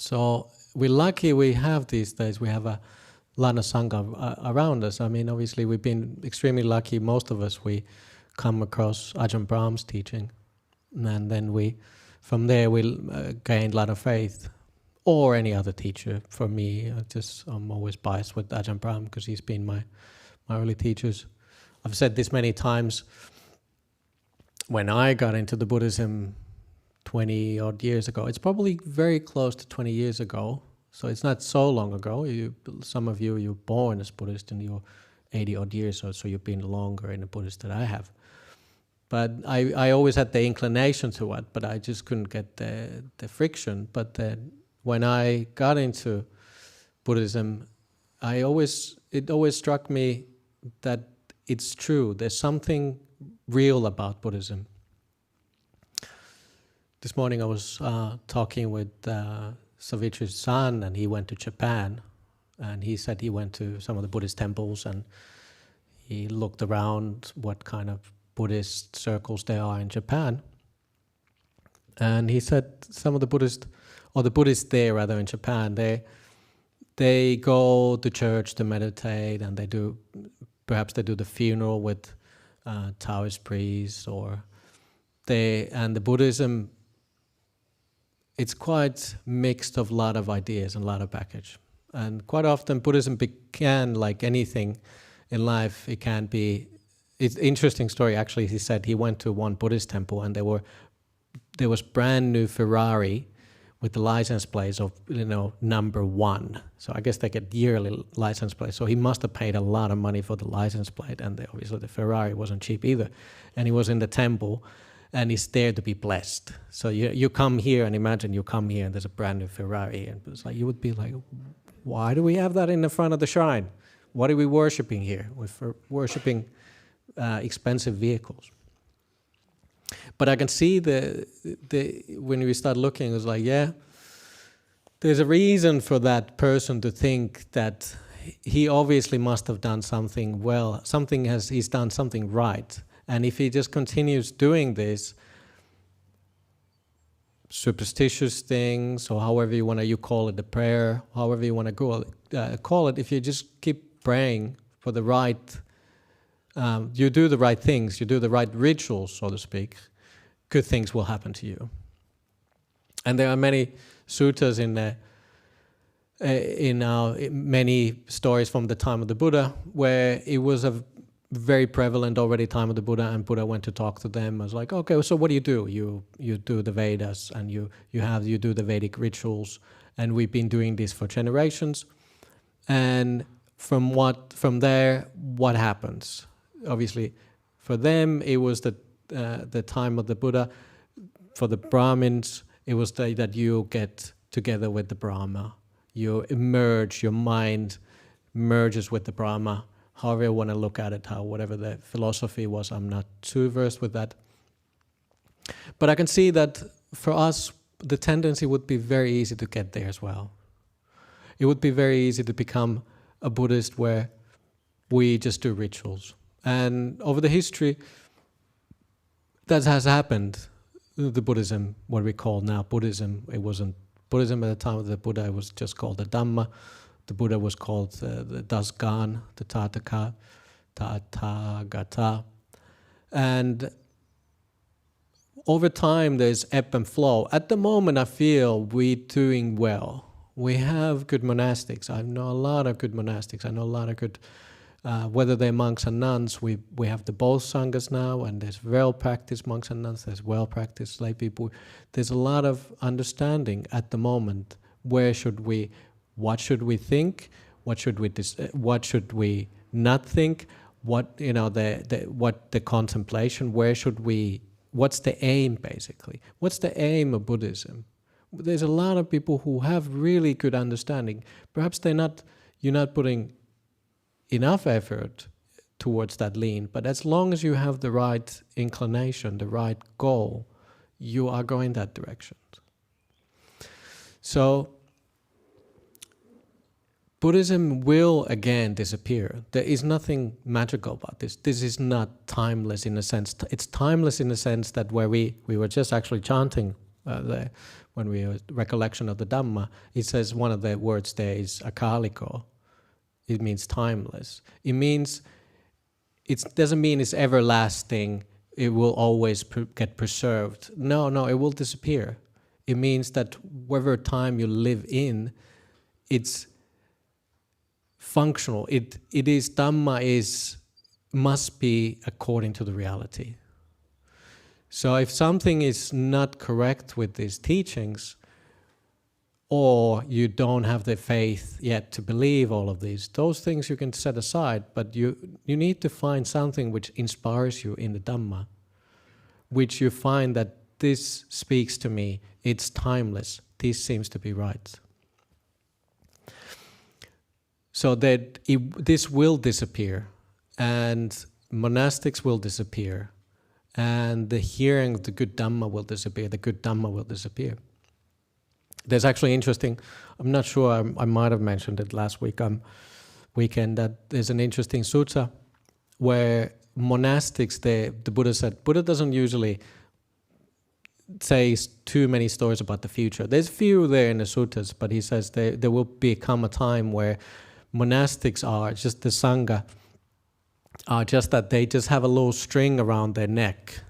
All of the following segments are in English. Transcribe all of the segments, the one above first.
So we're lucky we have these days. We have a lot of Sangha around us. I mean, obviously we've been extremely lucky. Most of us, we come across Ajahn Brahm's teaching. And then from there we gained a lot of faith. Or any other teacher. For me, I'm always biased with Ajahn Brahm because he's been my early teachers. I've said this many times. When I got into the Buddhism 20 odd years ago, it's probably very close to 20 years ago, so it's not so long ago. Some of you, you're born as Buddhist and you're 80 odd years, so you've been longer in the Buddhist than I have. But I always had the inclination to it, but I just couldn't get the friction. But then when I got into Buddhism, it always struck me that it's true. There's something real about Buddhism. This morning I was talking with Savitri's son, and he went to Japan, and he said he went to some of the Buddhist temples and he looked around what kind of Buddhist circles there are in Japan. And he said some of the Buddhists there rather in Japan, they go to church to meditate, and perhaps they do the funeral with Taoist priests, and the Buddhism, it's quite mixed of a lot of ideas and a lot of baggage. And quite often Buddhism began like anything in life. It's an interesting story actually. He said he went to one Buddhist temple and there was brand new Ferrari with the license plates of number 1. So I guess they get yearly license plates. So he must have paid a lot of money for the license plate, and obviously the Ferrari wasn't cheap either. And he was in the temple, and he's there to be blessed. So you come here, and imagine you come here and there's a brand new Ferrari, and it's like you would be like, why do we have that in the front of the shrine? What are we worshipping here? We're worshipping expensive vehicles. But I can see when we start looking, it's like, yeah, there's a reason for that person to think that he obviously must have done something well. He's done something right. And if he just continues doing this superstitious things, or however you call it, the prayer, however you want to call it, if you just keep praying for the right, you do the right things, you do the right rituals, so to speak, good things will happen to you. And there are many suttas many stories from the time of the Buddha, where it was a very prevalent already time of the Buddha, and Buddha went to talk to them. I was like, okay, so what do? You do the Vedas, and you do the Vedic rituals, and we've been doing this for generations. And from there, what happens? Obviously, for them, it was the time of the Buddha. For the Brahmins, it was that you get together with the Brahma. You emerge, your mind merges with the Brahma. However you want to look at it, whatever the philosophy was, I'm not too versed with that. But I can see that for us, the tendency would be very easy to get there as well. It would be very easy to become a Buddhist where we just do rituals. And over the history, that has happened. The Buddhism, what we call now Buddhism, it wasn't Buddhism at the time of the Buddha, it was just called the Dhamma. The Buddha was called the Dasgan, the Tathagata. And over time, there's ebb and flow. At the moment, I feel we're doing well. We have good monastics. I know a lot of good monastics. I know a lot of good, whether they're monks and nuns, we have the both sanghas now, and there's well-practiced monks and nuns, there's well-practiced lay people. There's a lot of understanding at the moment. What should we think? What should we not think? What the contemplation? What's the aim basically? What's the aim of Buddhism? There's a lot of people who have really good understanding. Perhaps you're not putting enough effort towards that lean, but as long as you have the right inclination, the right goal, you are going that direction. So Buddhism will again disappear. There is nothing magical about this. This is not timeless in a sense. It's timeless in the sense that where we were just actually chanting when we recollection of the Dhamma, it says one of the words there is akaliko. It means timeless. It means it doesn't mean it's everlasting. It will always get preserved. No, it will disappear. It means that whatever time you live in, it's functional. It is Dhamma must be according to the reality. So if something is not correct with these teachings, or you don't have the faith yet to believe all of these, those things you can set aside, but you need to find something which inspires you in the Dhamma, which you find that this speaks to me, it's timeless, this seems to be right. So that this will disappear, and monastics will disappear, and the hearing of the good Dhamma will disappear, the good Dhamma will disappear. There's actually interesting, I'm not sure, I might have mentioned it last weekend, that there's an interesting sutta where monastics, the Buddha said, Buddha doesn't usually say too many stories about the future. There's few there in the suttas, but he says there will become a time where monastics are just the Sangha, are just that they just have a little string around their neck,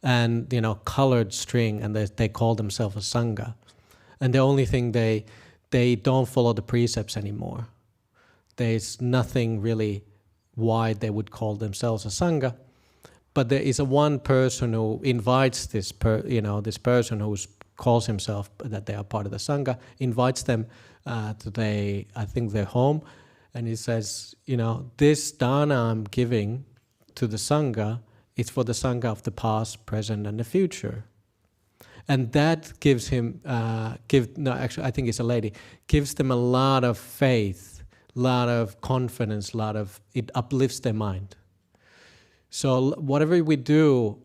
and colored string, and they call themselves a Sangha. And the only thing they don't follow the precepts anymore. There's nothing really why they would call themselves a Sangha, but there is one person who invites this person who calls himself that they are part of the Sangha, invites them to their home, and he says, this dana I'm giving to the Sangha, it's for the Sangha of the past, present, and the future. And that gives him, I think it's a lady, gives them a lot of faith, a lot of confidence, it uplifts their mind. So whatever we do,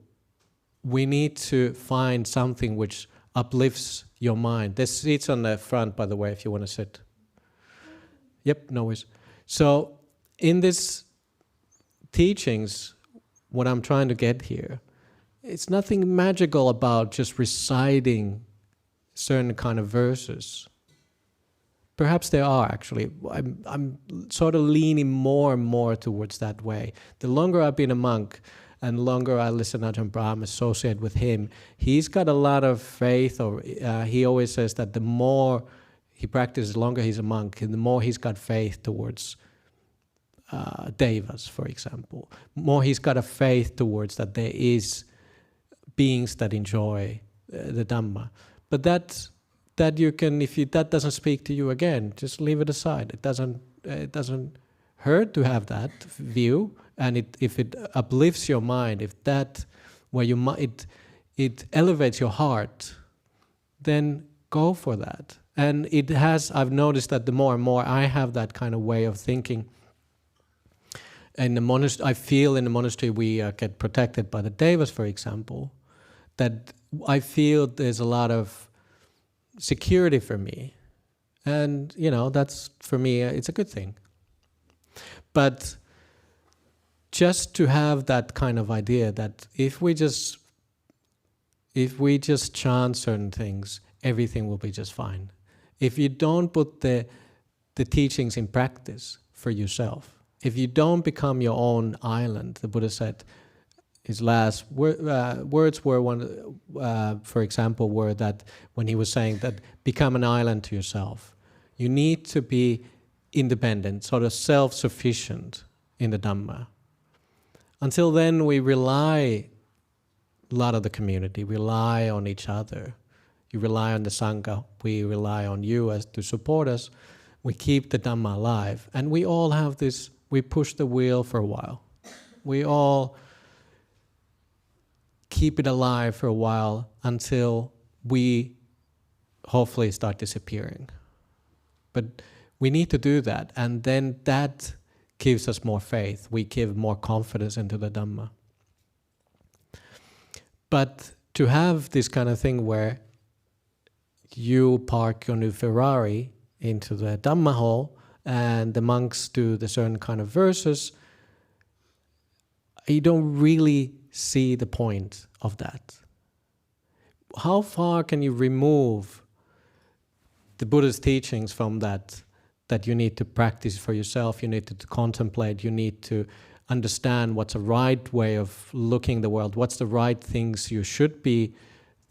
we need to find something which uplifts your mind. There's seats on the front, by the way, if you want to sit. Yep, no worries. So in this teachings, what I'm trying to get here, it's nothing magical about just reciting certain kind of verses. Perhaps there are, actually. I'm sort of leaning more and more towards that way. The longer I've been a monk and the longer I listen to Ajahn Brahm, associate with him, he's got a lot of faith, or he always says that the more he practices, the longer he's a monk, and the more he's got faith towards devas, for example. More he's got a faith towards that there is beings that enjoy the Dhamma. But that you can, that doesn't speak to you, again, just leave it aside. It doesn't hurt to have that view, and if it uplifts your mind, if that where it elevates your heart, then go for that. And I've noticed that the more and more I have that kind of way of thinking. In the monastery, I feel in the monastery we get protected by the devas, for example, that I feel there's a lot of security for me. And, that's, for me, it's a good thing. But just to have that kind of idea that if we just chant certain things, everything will be just fine. If you don't put the teachings in practice for yourself, if you don't become your own island, the Buddha said, his last words were, for example, were that when he was saying that become an island to yourself. You need to be independent, sort of self-sufficient in the Dhamma. Until then, we rely a lot of the community, rely on each other. You rely on the Sangha, we rely on you as to support us. We keep the Dhamma alive. And we all have this, we push the wheel for a while. We all keep it alive for a while until we hopefully start disappearing. But we need to do that, and then that gives us more faith. We give more confidence into the Dhamma. But to have this kind of thing where you park your new Ferrari into the Dhamma hall and the monks do the certain kind of verses, you don't really see the point of that. how far can you remove the Buddha's teachings from that you need to practice for yourself, you need to contemplate, you need to understand what's a right way of looking at the world, what's the right things you should be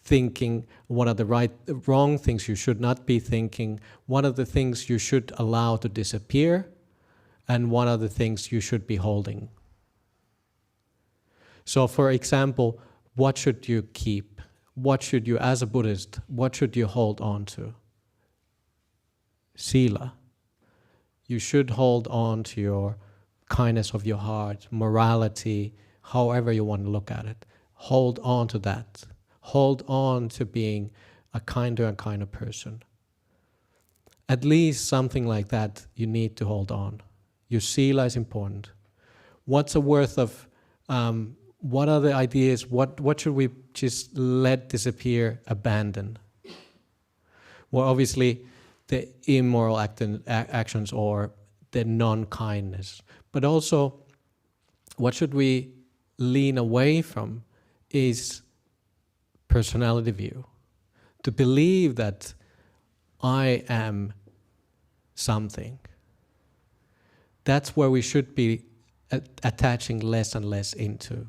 thinking, what are the wrong things you should not be thinking, what are the things you should allow to disappear, and what are the things you should be holding. So for example, what should you keep? What should you, as a Buddhist, what should you hold on to? Sila. You should hold on to your kindness of your heart, morality, however you want to look at it. Hold on to that. Hold on to being a kinder and kinder person. At least something like that you need to hold on. Your sila is important. What's the worth of, what are the ideas, what should we just let disappear, abandon? Well, obviously, the immoral actions or the non-kindness. But also, what should we lean away from is personality view. To believe that I am something. That's where we should be attaching less and less into.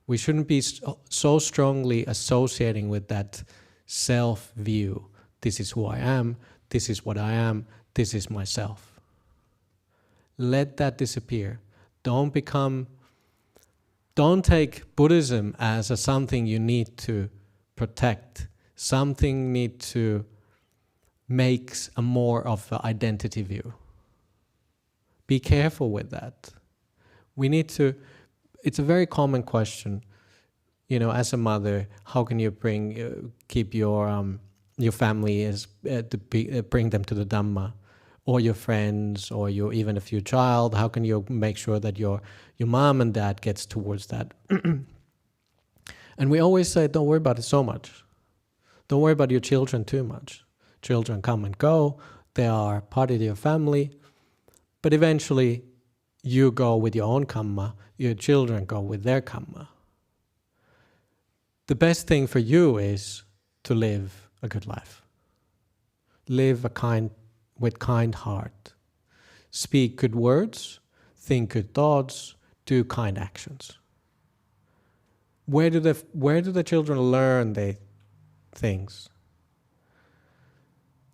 We shouldn't be so strongly associating with that self-view. This is who I am, this is what I am, this is myself. Let that disappear. Don't take Buddhism as something you need to protect, something need to make a more of an identity view. Be careful with that. We need to, it's a very common question, you know, as a mother, how can you keep your family bring them to the Dhamma, or your friends, or even if you're a child, how can you make sure that your mom and dad gets towards that? And we always say, don't worry about it so much. Don't worry about your children too much. Children come and go, they are part of your family, but eventually you go with your own karma, your children go with their karma. The best thing for you is to live a good life. Live with kind heart. Speak good words, think good thoughts, do kind actions. Where do the children learn the things?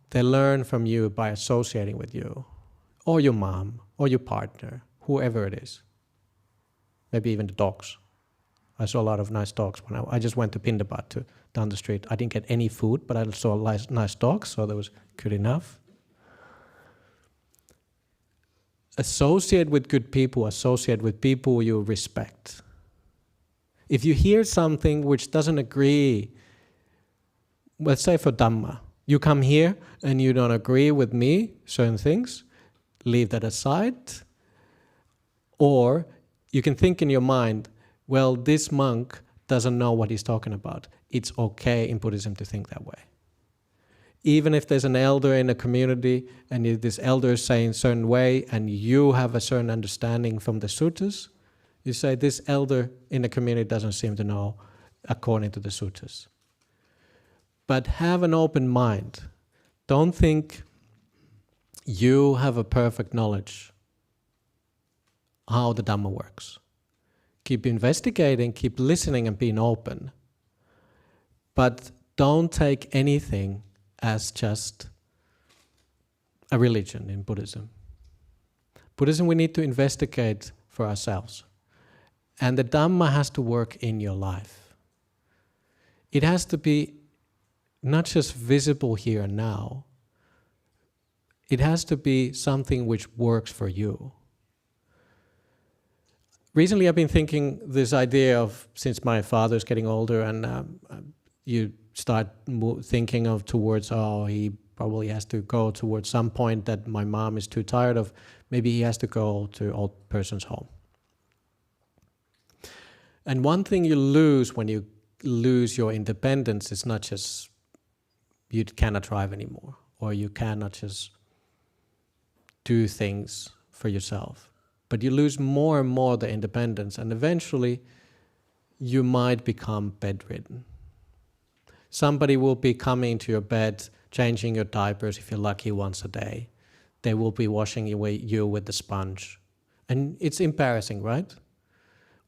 They learn from you by associating with you, or your mom, or your partner, whoever it is. Maybe even the dogs. I saw a lot of nice dogs when I just went to Pindabat down the street. I didn't get any food, but I saw nice dogs, so that was good enough. Associate with good people, associate with people you respect. If you hear something which doesn't agree, let's say for Dhamma, you come here and you don't agree with me, certain things, leave that aside. Or you can think in your mind, well, this monk doesn't know what he's talking about. It's okay in Buddhism to think that way. Even if there's an elder in a community and this elder is saying a certain way and you have a certain understanding from the suttas, you say this elder in the community doesn't seem to know according to the suttas. But have an open mind. Don't think you have a perfect knowledge how the Dhamma works. Keep investigating, keep listening and being open. But don't take anything as just a religion in Buddhism. Buddhism, we need to investigate for ourselves. And the Dhamma has to work in your life. It has to be not just visible here and now. It has to be something which works for you. Recently I've been thinking this idea of, since my father's getting older and you start thinking of towards, oh, he probably has to go towards some point that my mom is too tired of, maybe he has to go to old person's home. And one thing you lose when you lose your independence is not just you cannot drive anymore, or you cannot just do things for yourself, but you lose more and more the independence, and eventually you might become bedridden. Somebody will be coming to your bed, changing your diapers if you're lucky once a day. They will be washing you with the sponge. And it's embarrassing, right?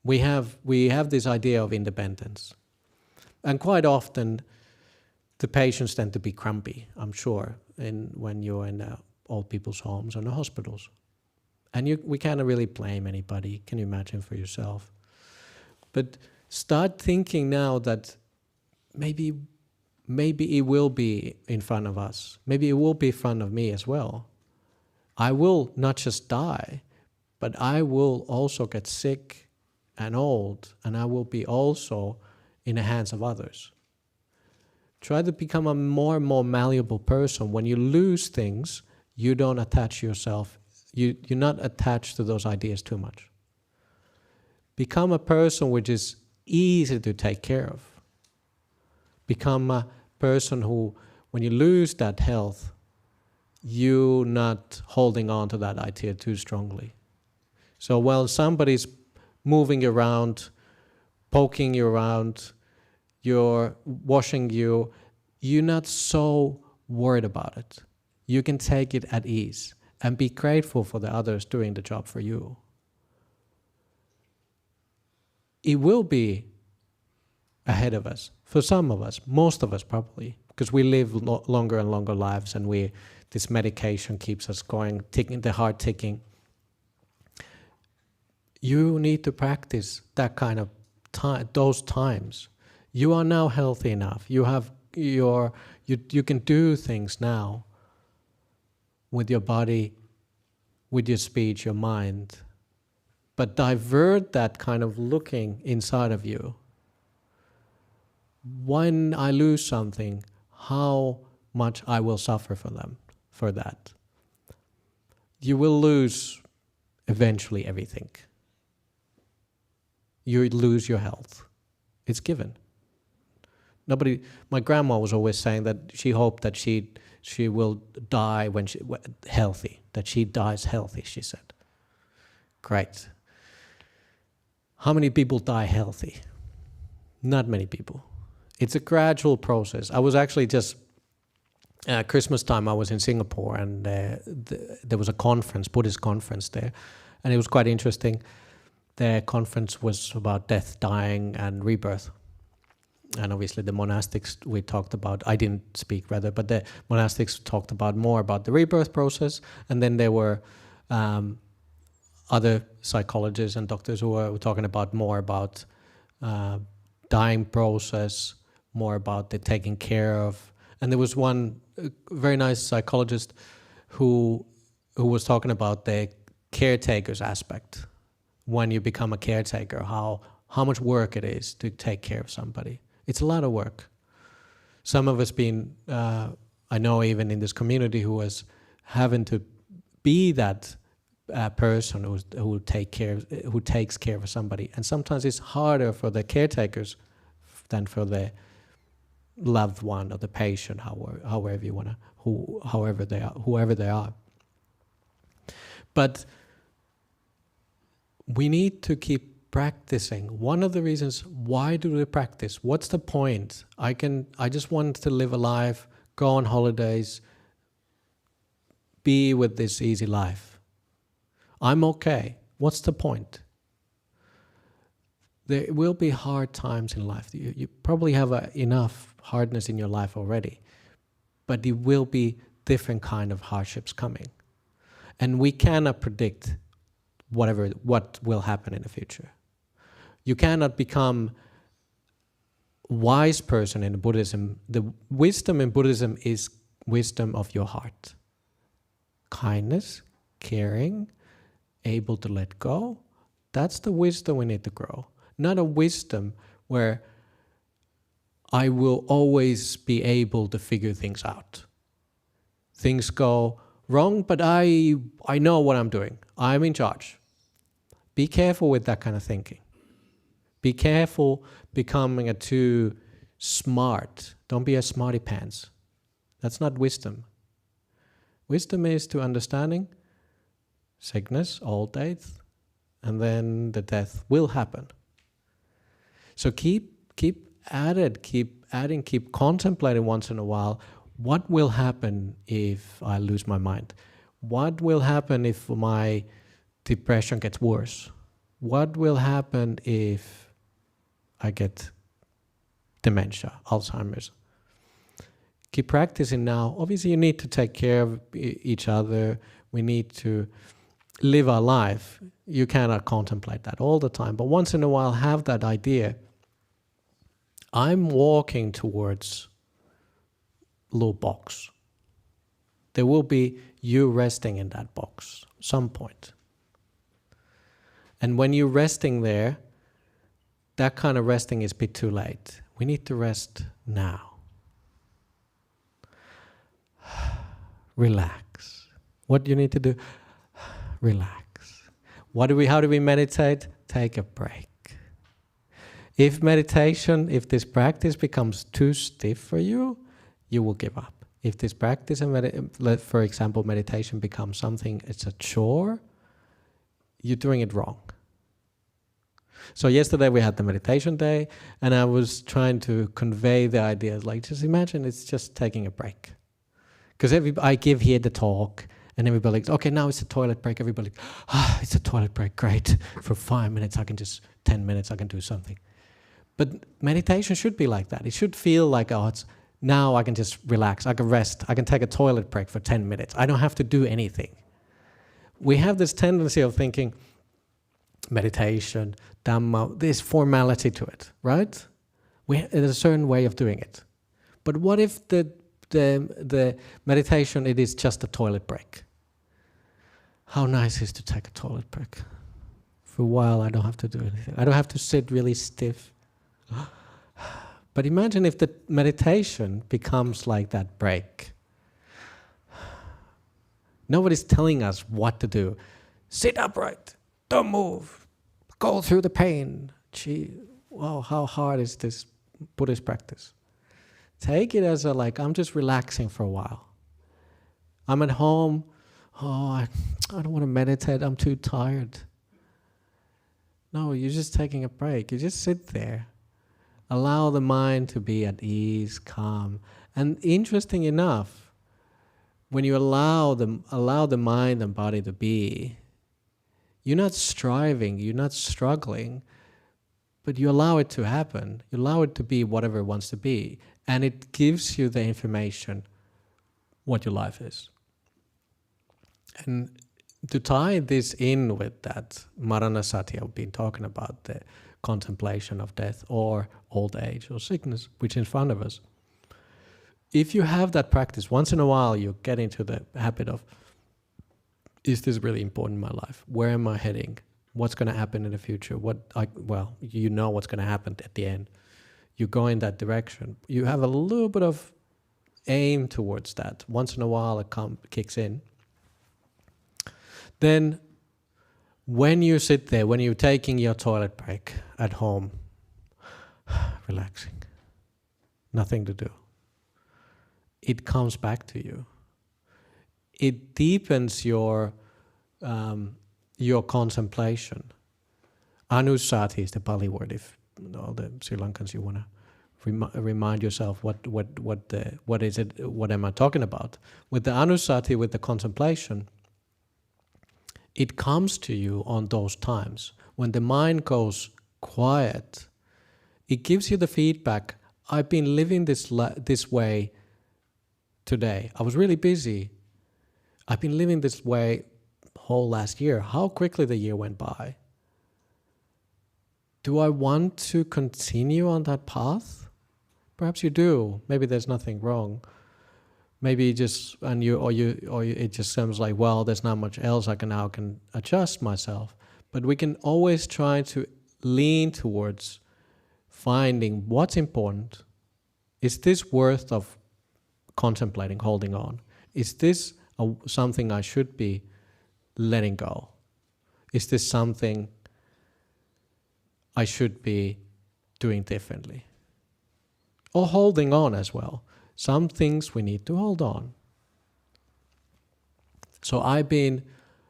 We have this idea of independence. And quite often, the patients tend to be grumpy, I'm sure, when you're in old people's homes or in the hospitals. And we can't really blame anybody. Can you imagine for yourself? But start thinking now that maybe it will be in front of us. Maybe it will be in front of me as well. I will not just die, but I will also get sick and old, and I will be also in the hands of others. Try to become a more and more malleable person. When you lose things, you don't attach yourself. You're not attached to those ideas too much. Become a person which is easy to take care of. Become a person who, when you lose that health, you're not holding on to that idea too strongly. So while somebody's moving around, poking you around, you're washing you, you're not so worried about it. You can take it at ease and be grateful for the others doing the job for you. It will be ahead of us, for some of us, most of us probably, because we live longer and longer lives, and this medication keeps us going, ticking, the heart ticking. You need to practice that kind of time, those times. You are now healthy enough. You can do things now with your body, with your speech, your mind, but divert that kind of looking inside of you. When I lose something, how much I will suffer for that. You will lose eventually everything. You lose your health. It's given. My grandma was always saying that she hoped that she will die when healthy, that she dies healthy, she said. Great. How many people die healthy? Not many people. It's a gradual process. I was actually just, Christmas time I was in Singapore, and there was a conference, Buddhist conference there, and it was quite interesting. The conference was about death, dying, and rebirth. And obviously the monastics we talked about, I didn't speak rather, but the monastics talked more about the rebirth process, and then there were other psychologists and doctors who were talking more about dying process, more about the taking care of. And there was one very nice psychologist who was talking about the caretaker's aspect. When you become a caretaker, how much work it is to take care of somebody. It's a lot of work. Some of us I know even in this community, who was having to be that person who takes care of somebody. And sometimes it's harder for the caretakers than for the loved one or the patient, however you want to, whoever they are. But we need to keep practicing. One of the reasons, why do we practice? What's the point? I just want to live a life, go on holidays, be with this easy life. I'm okay. What's the point? There will be hard times in life. You probably have enough hardness in your life already, but there will be different kind of hardships coming. And we cannot predict what will happen in the future. You cannot become a wise person in Buddhism. The wisdom in Buddhism is wisdom of your heart. Kindness, caring, able to let go. That's the wisdom we need to grow. Not a wisdom where I will always be able to figure things out. Things go wrong, but I know what I'm doing. I'm in charge. Be careful with that kind of thinking. Be careful becoming too smart. Don't be a smarty pants. That's not wisdom. Wisdom is to understanding sickness, old age, and then the death will happen. So keep at it, keep adding, keep contemplating once in a while, what will happen if I lose my mind? What will happen if my depression gets worse? What will happen if I get dementia, Alzheimer's? Keep practicing now. Obviously, you need to take care of each other. We need to live our life. You cannot contemplate that all the time. But once in a while, have that idea. I'm walking towards a little box. There will be you resting in that box some point. And when you're resting there, that kind of resting is a bit too late. We need to rest now. Relax. What do you need to do? Relax. How do we meditate? Take a break. If this practice becomes too stiff for you, you will give up. If this practice, for example, meditation becomes something, it's a chore, you're doing it wrong. So yesterday we had the meditation day, and I was trying to convey the ideas, like just imagine it's just taking a break. Because I give here the talk, and everybody like, okay, now it's a toilet break. Everybody, it's a toilet break, great. For 5 minutes, 10 minutes, I can do something. But meditation should be like that. It should feel like, now I can just relax, I can rest, I can take a toilet break for 10 minutes. I don't have to do anything. We have this tendency of thinking, meditation, Dhamma, there's formality to it, right? There's a certain way of doing it. But what if the meditation, it is just a toilet break? How nice is to take a toilet break? For a while, I don't have to do anything. I don't have to sit really stiff. But imagine if the meditation becomes like that break. Nobody's telling us what to do. Sit upright. Don't move. Go through the pain. Gee, wow, how hard is this Buddhist practice? Take it as I'm just relaxing for a while. I'm at home. I don't want to meditate. I'm too tired. No, you're just taking a break. You just sit there. Allow the mind to be at ease, calm. And interesting enough, when you allow the mind and body to be, you're not striving, you're not struggling, but you allow it to happen. You allow it to be whatever it wants to be. And it gives you the information what your life is. And to tie this in with that Maranasati I've been talking about, the contemplation of death or old age or sickness, which is in front of us. If you have that practice, once in a while you get into the habit of, is this really important in my life? Where am I heading? What's going to happen in the future? You know what's going to happen at the end. You go in that direction. You have a little bit of aim towards that. Once in a while it kicks in. Then when you sit there, when you're taking your toilet break at home, relaxing, nothing to do, it comes back to you. It deepens your contemplation. Anusati is the Pali word. If all the Sri Lankans, you want to remind yourself what is it? What am I talking about? With the anusati, with the contemplation, it comes to you on those times when the mind goes quiet. It gives you the feedback. I've been living this way today. I was really busy. I've been living this way whole last year. How quickly the year went by. Do I want to continue on that path? Perhaps you do. Maybe there's nothing wrong. Maybe it just seems like, well, there's not much else I can adjust myself. But we can always try to lean towards finding what's important. Is this worth of contemplating, holding on? Is this something I should be letting go? Is this something I should be doing differently? Or holding on as well. Some things we need to hold on. So I've been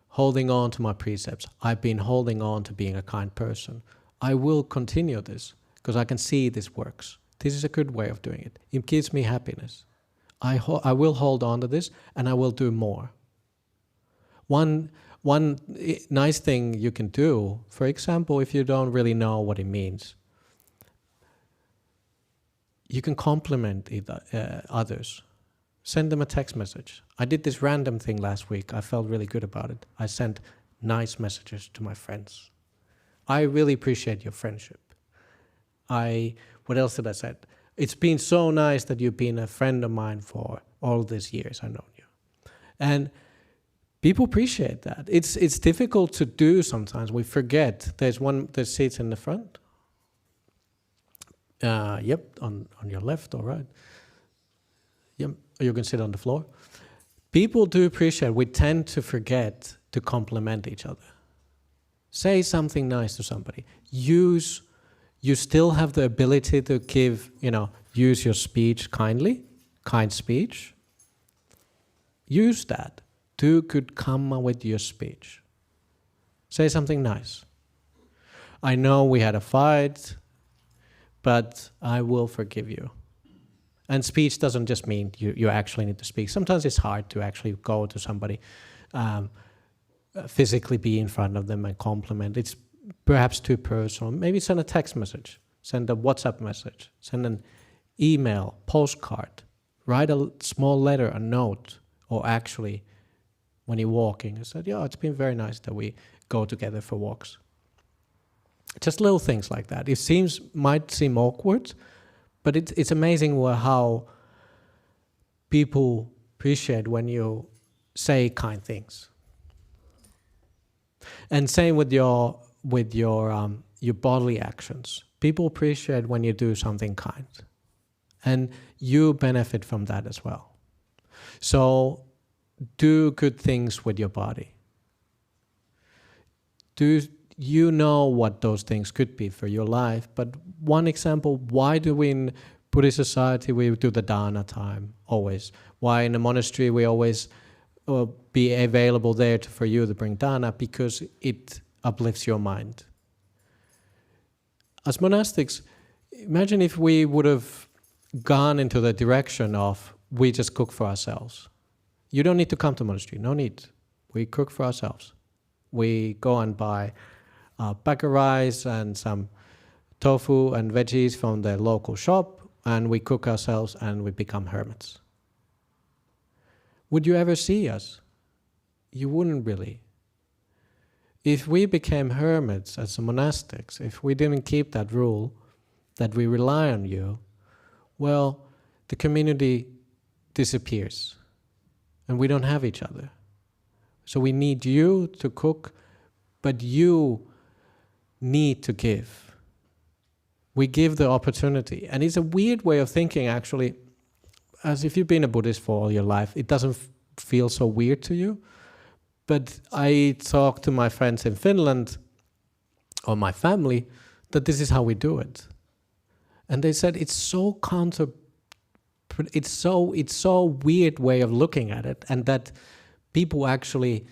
holding on to my precepts. I've been holding on to being a kind person. I will continue this because I can see this works. This is a good way of doing it. It gives me happiness. I will hold on to this, and I will do more. One nice thing you can do, for example, if you don't really know what it means, you can compliment others. Send them a text message. I did this random thing last week. I felt really good about it. I sent nice messages to my friends. I really appreciate your friendship. What else did I say? It's been so nice that you've been a friend of mine for all these years I've known you. And people appreciate that. It's difficult to do sometimes. We forget. There's seats in the front. Yep, on your left or right. Yep, you can sit on the floor. People do appreciate. We tend to forget to compliment each other. Say something nice to somebody. You still have the ability to use your speech kindly, kind speech. Use that. Do good karma with your speech. Say something nice. I know we had a fight, but I will forgive you. And speech doesn't just mean you actually need to speak. Sometimes it's hard to actually go to somebody, physically be in front of them and compliment. It's perhaps too personal. Maybe send a text message, send a WhatsApp message, send an email, postcard, write a small letter, a note, or actually, when you're walking, I said, it's been very nice that we go together for walks. Just little things like that. It might seem awkward, but it's amazing how people appreciate when you say kind things. And same with your bodily actions. People appreciate when you do something kind, and you benefit from that as well. So do good things with your body. You know what those things could be for your life, but one example, why do we in Buddhist society we do the dana time always? Why in a monastery we always be available there for you to bring dana? Because it uplifts your mind. As monastics, imagine if we would have gone into the direction of we just cook for ourselves. You don't need to come to monastery, no need. We cook for ourselves. We go and buy a bag of rice and some tofu and veggies from the local shop, and we cook ourselves and we become hermits. Would you ever see us? You wouldn't really. If we became hermits as monastics, if we didn't keep that rule, that we rely on you, well, the community disappears and we don't have each other. So we need you to cook, but you need to give. We give the opportunity. And it's a weird way of thinking, actually, as if you've been a Buddhist for all your life, it doesn't feel so weird to you. But I talk to my friends in Finland, or my family, that this is how we do it. And they said it's so weird way of looking at it, and that people actually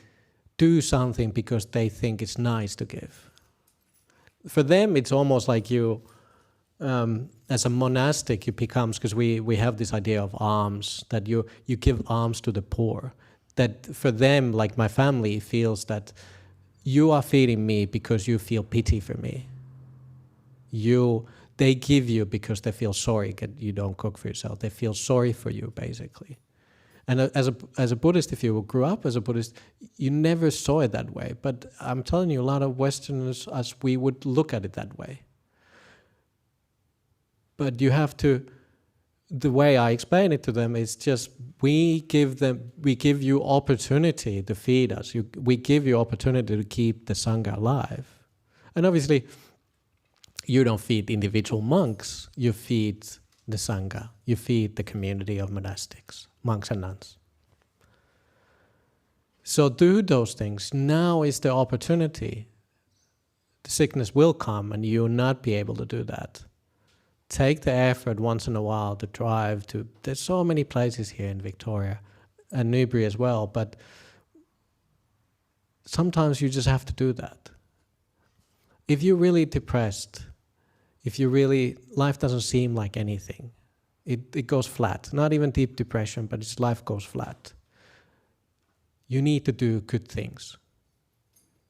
do something because they think it's nice to give. For them, it's almost like you, as a monastic, you become, because we have this idea of alms, that you give alms to the poor. That for them, like my family, feels that you are feeding me because you feel pity for me. They give you because they feel sorry that you don't cook for yourself. They feel sorry for you, basically. And as a Buddhist, if you grew up as a Buddhist, you never saw it that way. But I'm telling you, a lot of Westerners, we would look at it that way. But you have to, the way I explain it to them is just, we give you opportunity to feed us. We give you opportunity to keep the Sangha alive. And obviously, you don't feed individual monks, you feed the Sangha, you feed the community of monastics, monks and nuns. So do those things. Now is the opportunity. The sickness will come and you'll not be able to do that. Take the effort once in a while to drive to, there's so many places here in Victoria, and Newbury as well, but sometimes you just have to do that. If you're really depressed, if life doesn't seem like anything. It goes flat. Not even deep depression, but life goes flat. You need to do good things.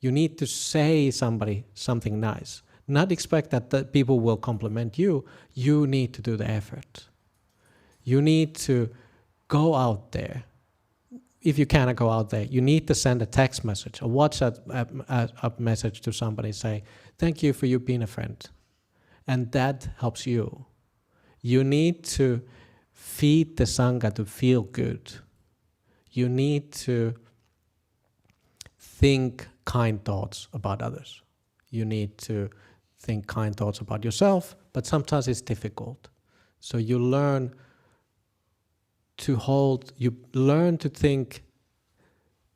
You need to say something nice. Not expect that the people will compliment you. You need to do the effort. You need to go out there. If you cannot go out there, you need to send a text message, a WhatsApp message to somebody, say, thank you for you being a friend. And that helps you. You need to feed the Sangha to feel good. You need to think kind thoughts about others. You need to think kind thoughts about yourself, but sometimes it's difficult. So you learn to think,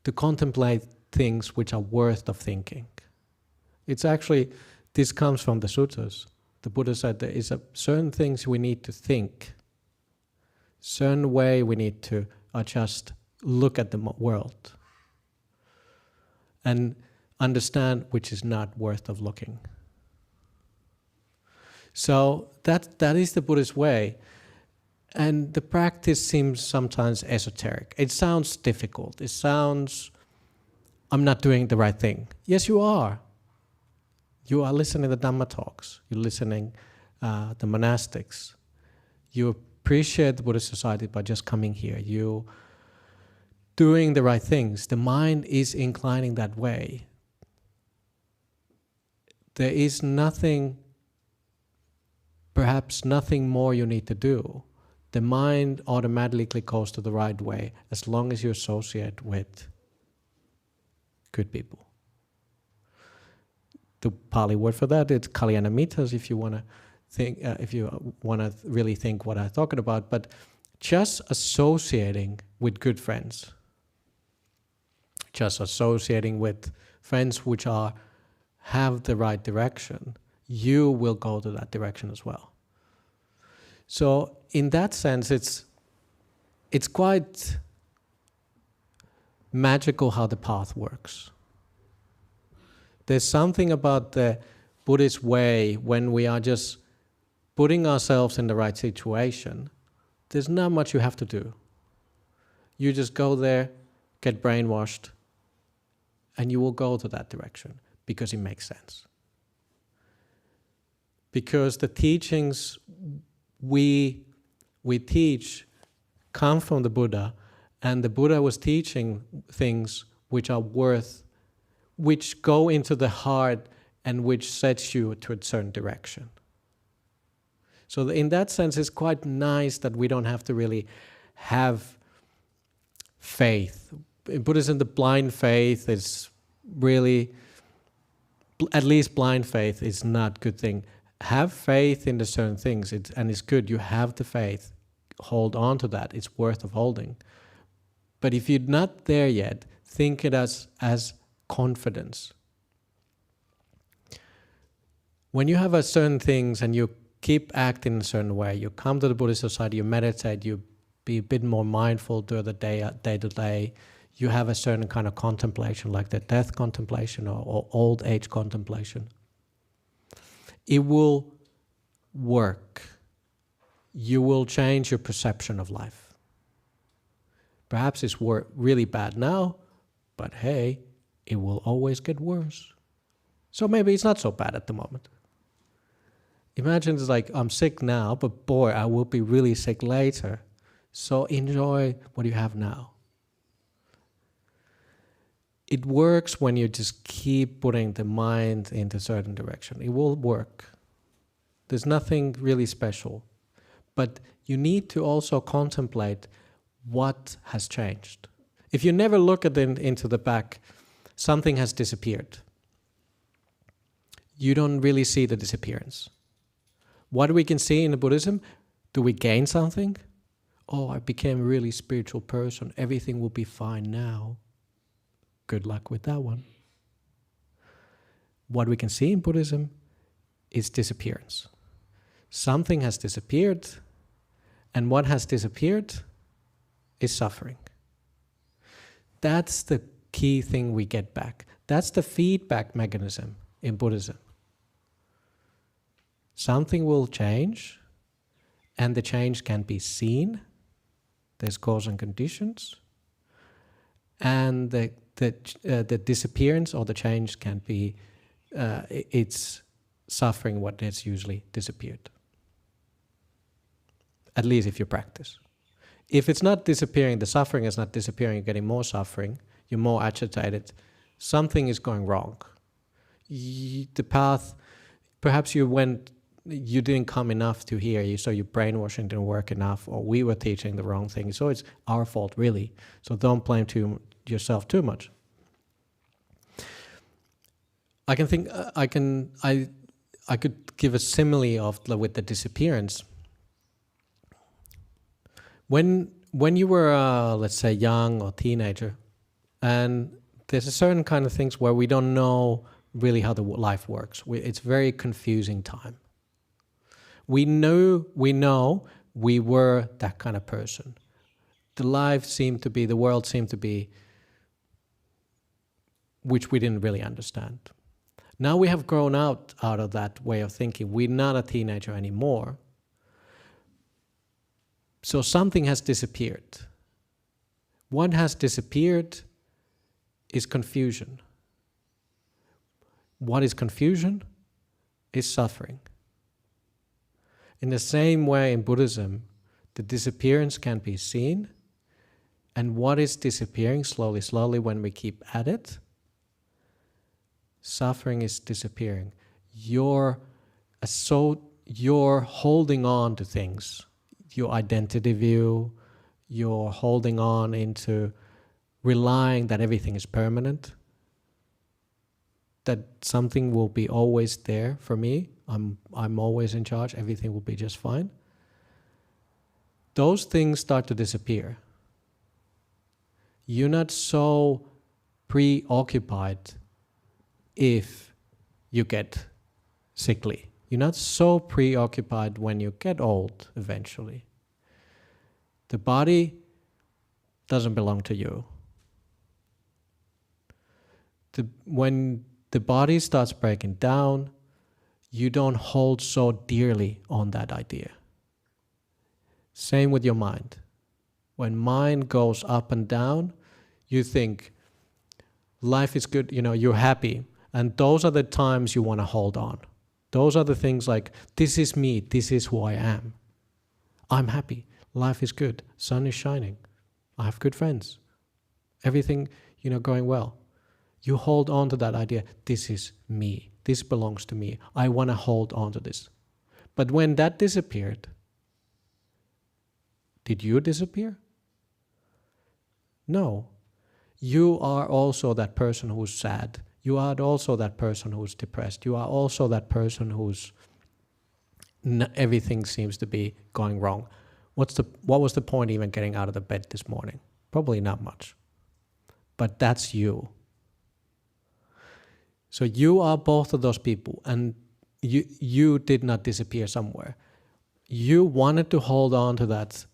to contemplate things which are worth of thinking. It's actually, this comes from the suttas. The Buddha said there is certain things we need to think, certain way we need to adjust, look at the world, and understand which is not worth of looking. So that is the Buddhist way. And the practice seems sometimes esoteric. It sounds difficult. It sounds, I'm not doing the right thing. Yes, you are. You are listening to the Dhamma talks. You're listening the monastics. You appreciate the Buddhist Society by just coming here. You doing the right things. The mind is inclining that way. There is perhaps nothing more you need to do. The mind automatically goes to the right way as long as you associate with good people. The Pali word for that is kalyanamitas, if you want to really think what I'm talking about. But just associating with good friends, just associating with friends which have the right direction, you will go to that direction as well. So in that sense, it's quite magical how the path works. There's something about the Buddhist way when we are just putting ourselves in the right situation. There's not much you have to do. You just go there, get brainwashed, and you will go to that direction because it makes sense. Because the teachings we teach come from the Buddha, and the Buddha was teaching things which go into the heart and which sets you to a certain direction. So in that sense, it's quite nice that we don't have to really have faith. In Buddhism, the blind faith is really, at least blind faith is not a good thing. Have faith in the certain things, and it's good. You have the faith. Hold on to that. It's worth of holding. But if you're not there yet, think it as confidence. When you have a certain things and you keep acting in a certain way, you come to the Buddhist Society, you meditate, you be a bit more mindful during the day to day. You have a certain kind of contemplation, like the death contemplation or old age contemplation. It will work. You will change your perception of life. Perhaps it's really bad now, but hey, it will always get worse. So maybe it's not so bad at the moment. Imagine it's like, I'm sick now, but boy, I will be really sick later. So enjoy what you have now. It works when you just keep putting the mind into a certain direction. It will work. There's nothing really special. But you need to also contemplate what has changed. If you never look at into the back, something has disappeared. You don't really see the disappearance. What we can see in the Buddhism, do we gain something? Oh, I became a really spiritual person. Everything will be fine now. Good luck with that one. What we can see in Buddhism is disappearance. Something has disappeared, and what has disappeared is suffering. That's the key thing we get back. That's the feedback mechanism in Buddhism. Something will change, and the change can be seen. There's cause and conditions, and the disappearance or the change can be it's suffering what has usually disappeared. At least if you practice. If it's not disappearing, the suffering is not disappearing, you're getting more suffering, you're more agitated, something is going wrong. The path, perhaps you didn't come enough to hear, so your brainwashing didn't work enough, or we were teaching the wrong thing, so it's our fault really. So don't blame yourself too much. I could give a simile with the disappearance. When you were, let's say, young or teenager, and there's a certain kind of things where we don't know really how the life works. It's very confusing time. We know we were that kind of person. The world seemed to be, which we didn't really understand. Now we have grown out of that way of thinking. We're not a teenager anymore. So something has disappeared. What has disappeared is confusion. What is confusion? Is suffering. In the same way in Buddhism, the disappearance can be seen, and what is disappearing slowly when we keep at it? Suffering is disappearing. You're holding on to things. Your identity view, you're holding on into relying that everything is permanent, that something will be always there for me, I'm always in charge, everything will be just fine. Those things start to disappear. You're not so preoccupied if you get sickly. You're not so preoccupied when you get old eventually. The body doesn't belong to you. When the body starts breaking down, you don't hold so dearly on that idea. Same with your mind. When mind goes up and down, you think life is good, you're happy. And those are the times you want to hold on. Those are the things like, this is me, this is who I am. I'm happy, life is good, sun is shining, I have good friends, everything, going well. You hold on to that idea, this is me, this belongs to me, I want to hold on to this. But when that disappeared, did you disappear? No. You are also that person who's sad. You are also that person who's depressed. You are also that person who's everything seems to be going wrong. What was the point even getting out of the bed this morning? Probably not much. But that's you. So you are both of those people, and you did not disappear somewhere. You wanted to hold on to that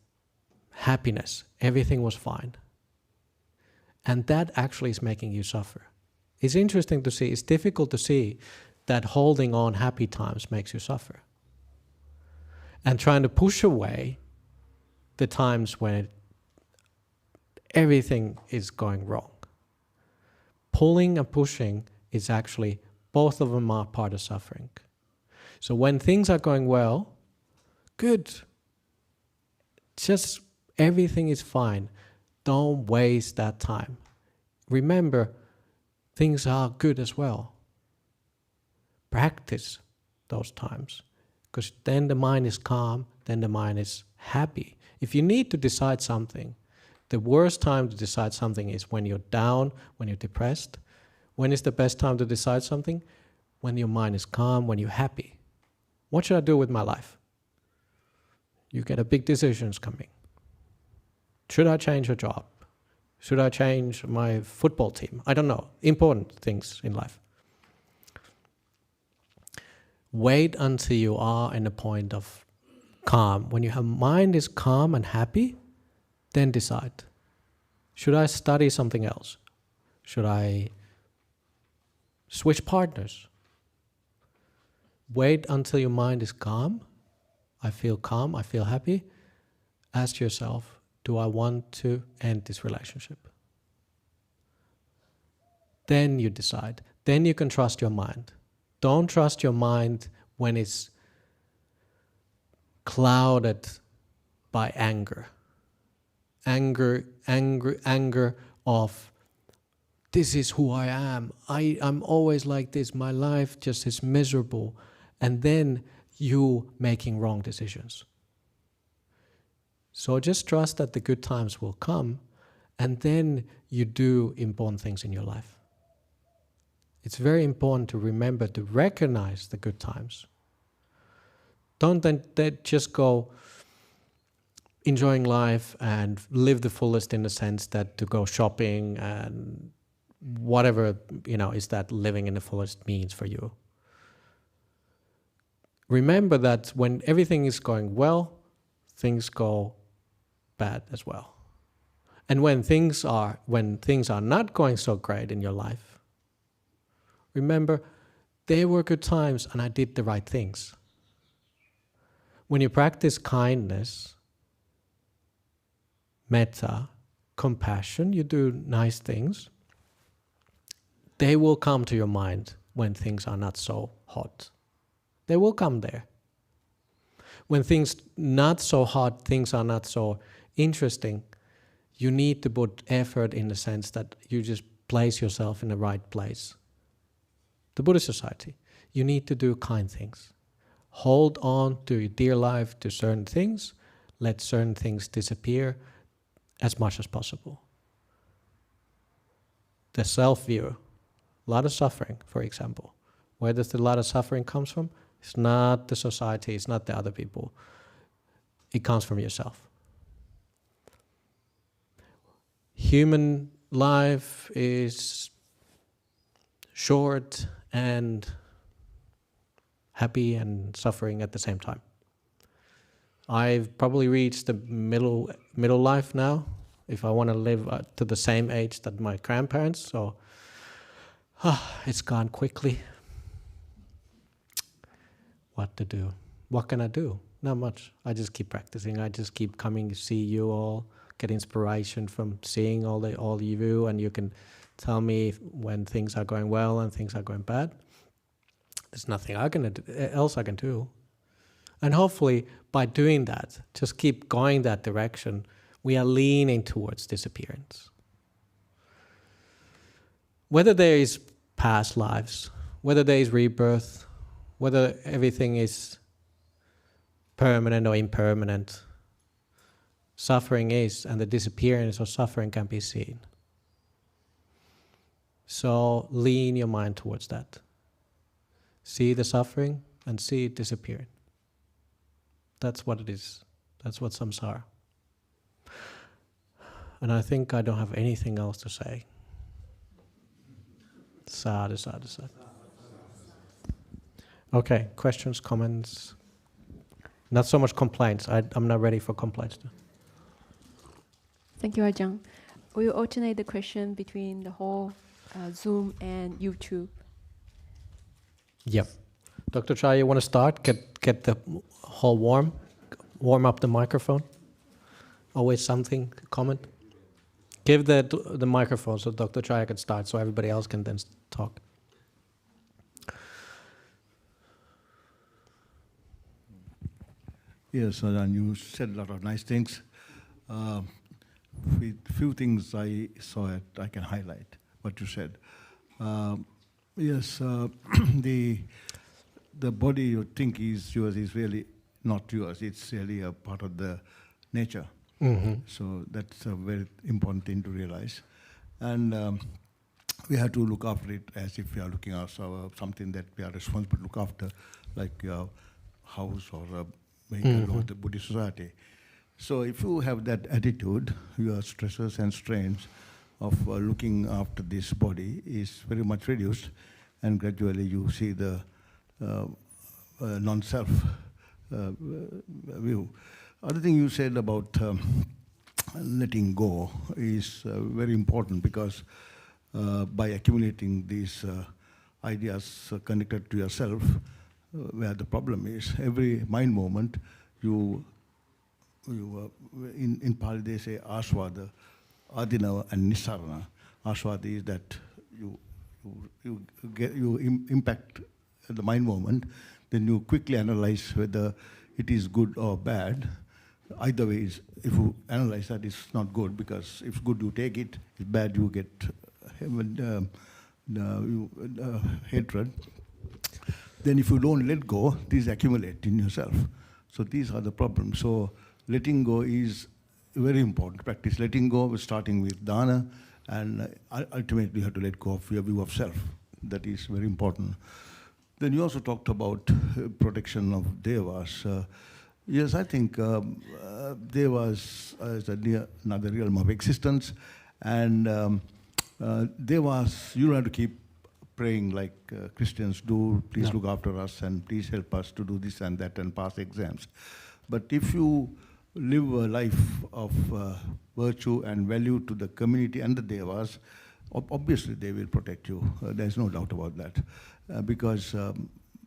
happiness. Everything was fine. And that actually is making you suffer. It's interesting to see, it's difficult to see that holding on happy times makes you suffer. And trying to push away the times when everything is going wrong. Pulling and pushing is actually, both of them are part of suffering. So when things are going well, good. Just everything is fine. Don't waste that time. Remember, things are good as well. Practice those times, because then the mind is calm, then the mind is happy. If you need to decide something, the worst time to decide something is when you're down, when you're depressed. When is the best time to decide something? When your mind is calm, when you're happy. What should I do with my life? You get a big decisions coming. Should I change a job? Should I change my football team? I don't know. Important things in life. Wait until you are in a point of calm. When your mind is calm and happy, then decide. Should I study something else? Should I switch partners? wait until your mind is calm. I feel calm, I feel happy. Ask yourself, do I want to end this relationship? Then you decide. Then you can trust your mind. Don't trust your mind when it's clouded by anger. Anger of, this is who I am. I'm always like this. My life just is miserable. And then you making wrong decisions. So just trust that the good times will come, and then you do important things in your life. It's very important to remember to recognize the good times. Don't then just go enjoying life and live the fullest in the sense that to go shopping and whatever, is that living in the fullest means for you. Remember that when everything is going well, things go bad as well. And when things are not going so great in your life, remember, they were good times and I did the right things. When you practice kindness, metta, compassion, you do nice things, they will come to your mind when things are not so hot. They will come there. When things not so hot, things are not so interesting, you need to put effort in the sense that you just place yourself in the right place. The Buddhist Society, you need to do kind things. Hold on to your dear life to certain things, let certain things disappear as much as possible. The self-view, a lot of suffering, for example. Where does a lot of suffering comes from? It's not the society, it's not the other people. It comes from yourself. Human life is short and happy and suffering at the same time. I've probably reached the middle life now, if I want to live to the same age that my grandparents, so it's gone quickly. What to do? What can I do? Not much. I just keep practicing. I just keep coming to see you all, get inspiration from seeing all you, and you can tell me when things are going well and things are going bad. There's nothing else I can do. And hopefully by doing that, just keep going that direction, we are leaning towards disappearance. Whether there is past lives, whether there is rebirth, whether everything is permanent or impermanent, suffering is, and the disappearance of suffering can be seen. So lean your mind towards that. See the suffering and see it disappearing. That's what it is. That's what samsara. And I think I don't have anything else to say. Sadhu, sadhu, sadhu. Okay, questions, comments? Not so much complaints. I'm not ready for complaints. Thank you, Ajahn. We will alternate the question between the whole Zoom and YouTube. Yep. Dr. Chai, you want to start? Get the hall warm? Warm up the microphone? Always something to comment? Give the microphone so Dr. Chai can start, so everybody else can then talk. Yes, Ajahn, you said a lot of nice things. Few things I saw it, I can highlight what you said. Yes, the body you think is yours is really not yours. It's really a part of the nature. Mm-hmm. So that's a very important thing to realize. And we have to look after it as if we are looking after something that we are responsible to look after, like your house or a vehicle or the Buddhist Society. So if you have that attitude, your stresses and strains of looking after this body is very much reduced, and gradually you see the non-self view. Other thing you said about letting go is very important, because by accumulating these ideas connected to yourself, where the problem is. Every mind moment, in Pali they say aswada, adinava and nisarana. Aswada is that you impact the mind moment, then you quickly analyze whether it is good or bad. Either way, if you analyze that, it's not good, because if good, you take it. If bad, you get hatred. Then if you don't let go, these accumulate in yourself. So these are the problems. So letting go is a very important practice. Letting go, starting with dana, and ultimately you have to let go of your view of self. That is very important. Then you also talked about protection of devas. Yes, I think devas is another realm of existence, and devas, you don't have to keep praying like Christians do, please look after us and please help us to do this and that and pass exams. But if you live a life of virtue and value to the community and the devas, obviously they will protect you. There's no doubt about that. Because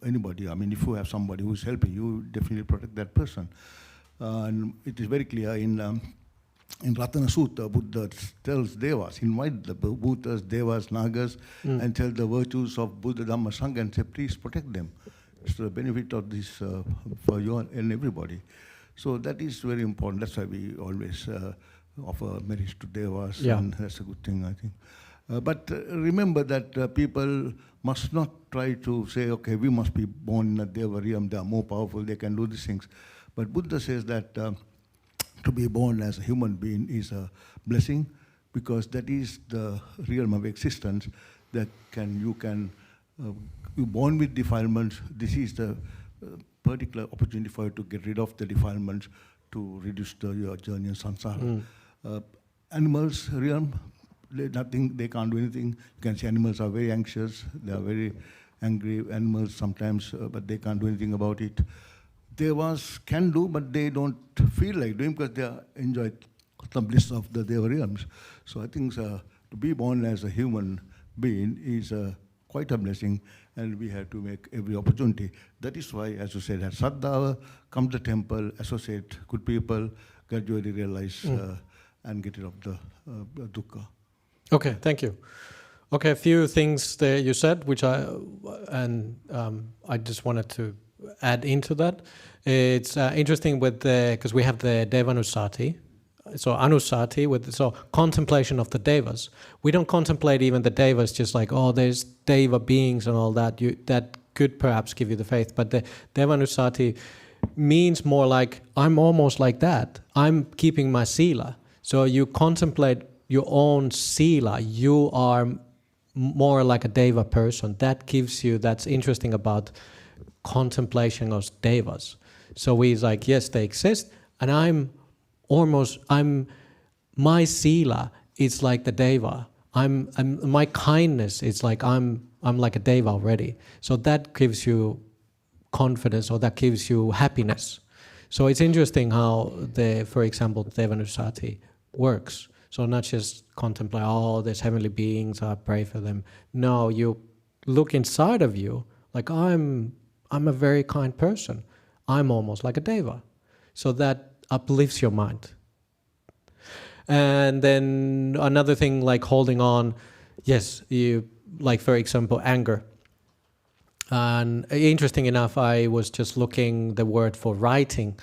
anybody, I mean, if you have somebody who's helping you, definitely protect that person. And it is very clear in Ratana Sutta, Buddha tells devas, invite the Bhutas, devas, nagas, and tell the virtues of Buddha, Dhamma, Sangha, and say, please protect them. It's the benefit of this for you and everybody. So that is very important. That's why we always offer marriage to devas, and that's a good thing, I think. But remember that people must not try to say, okay, we must be born in a deva realm, they are more powerful, they can do these things. But Buddha says that to be born as a human being is a blessing, because that is the realm of existence that you're born with defilements. This is the particular opportunity for you to get rid of the defilements, to reduce your journey in samsara. Animals realm, they can't do anything. You can see animals are very anxious, they are very angry animals sometimes, but they can't do anything about it. Devas can do, but they don't feel like doing, because they enjoy the bliss of the Deva realms. So I think to be born as a human being is quite a blessing, and we have to make every opportunity. That is why, as you said, at Saddhava, come to the temple, associate good people, gradually realize and get rid of the dukkha. Okay, thank you. Okay, a few things that you said, which I just wanted to add into that. It's interesting with because we have the Devanusati, so Anusati, so contemplation of the devas. We don't contemplate even the devas just like, oh, there's deva beings and all that. That could perhaps give you the faith, but the Devanusati means more like, I'm almost like that. I'm keeping my sila. So you contemplate your own sila. You are more like a deva person. That gives you, that's interesting about contemplation of devas. So we like, yes, they exist, and my sila is like the deva. My kindness is like I'm like a deva already. So that gives you confidence, or that gives you happiness. So it's interesting how for example, Devanusati works. So not just contemplate, oh, there's heavenly beings, I pray for them. No, you look inside of you, like I'm a very kind person. I'm almost like a deva. So that uplifts your mind. And then another thing, like holding on, yes, you, like for example, anger. And interesting enough, I was just looking the word for writing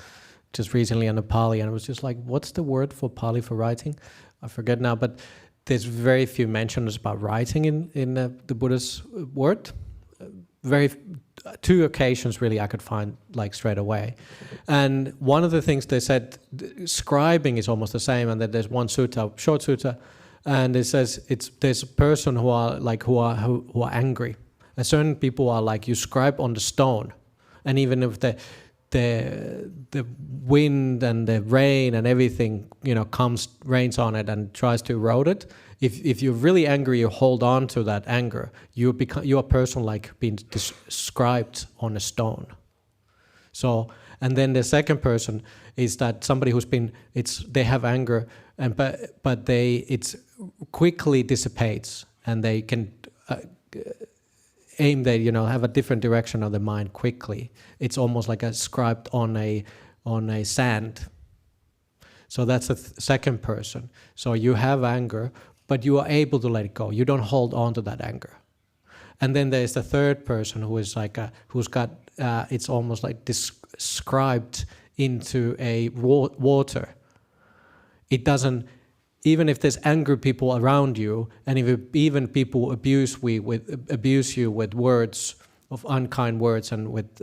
just recently in the Pali, and I was just like, what's the word for Pali for writing? I forget now, but there's very few mentions about writing in the Buddha's word. Two occasions really I could find like straight away. And one of the things they said, scribing is almost the same, and then there's one sutta, short sutta, and it says there's a person who are angry. And certain people are like, you scribe on the stone, and even if the wind and the rain and everything, rains on it and tries to erode it, if you're really angry, you hold on to that anger. You're a person like being described on a stone. So, and then the second person is that somebody who's they have anger, but it quickly dissipates, and they can aim that, have a different direction of the mind quickly. It's almost like a scribed on a sand. So that's the second person. So you have anger, but you are able to let it go. You don't hold on to that anger. And then there's the third person who is like who's got it's almost like described into a water. It doesn't, even if there's angry people around you, and if even people abuse you with words of unkind words and with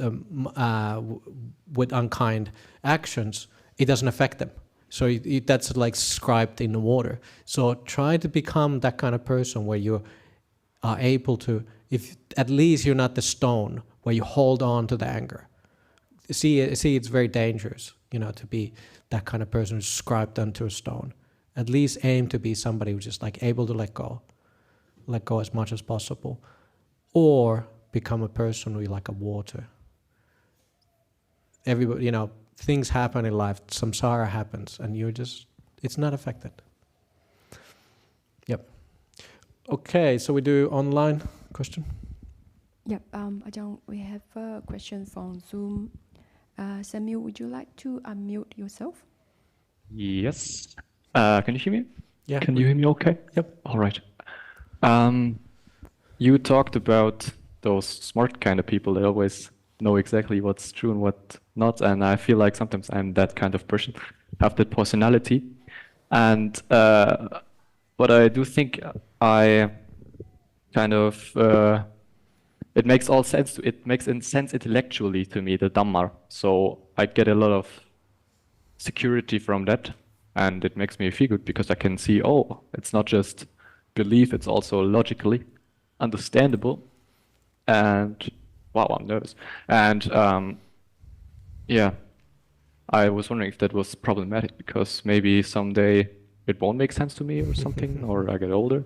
unkind actions, it doesn't affect them. So that's like scribed in the water. So try to become that kind of person where you are able to, if at least you're not the stone where you hold on to the anger. See, it's very dangerous, to be that kind of person who's scribed onto a stone. At least aim to be somebody who's just like able to let go as much as possible, or become a person who like a water. Everybody, things happen in life, samsara happens, and it's not affected. Yep. Okay, so we do online question. Yep, Ajahn, we have a question from Zoom. Samuel, would you like to unmute yourself? Yes. Can you hear me? Yeah. Can you hear me okay? Yep. All right. You talked about those smart kind of people that always know exactly what's true and what not, and I feel like sometimes I'm that kind of person, have that personality. And but I do think I kind of it makes all sense. It makes sense intellectually to me, the Dhamma. So I get a lot of security from that, and it makes me feel good because I can see, oh, it's not just belief; it's also logically understandable. And wow, I'm nervous. And yeah, I was wondering if that was problematic because maybe someday it won't make sense to me or something, or I get older.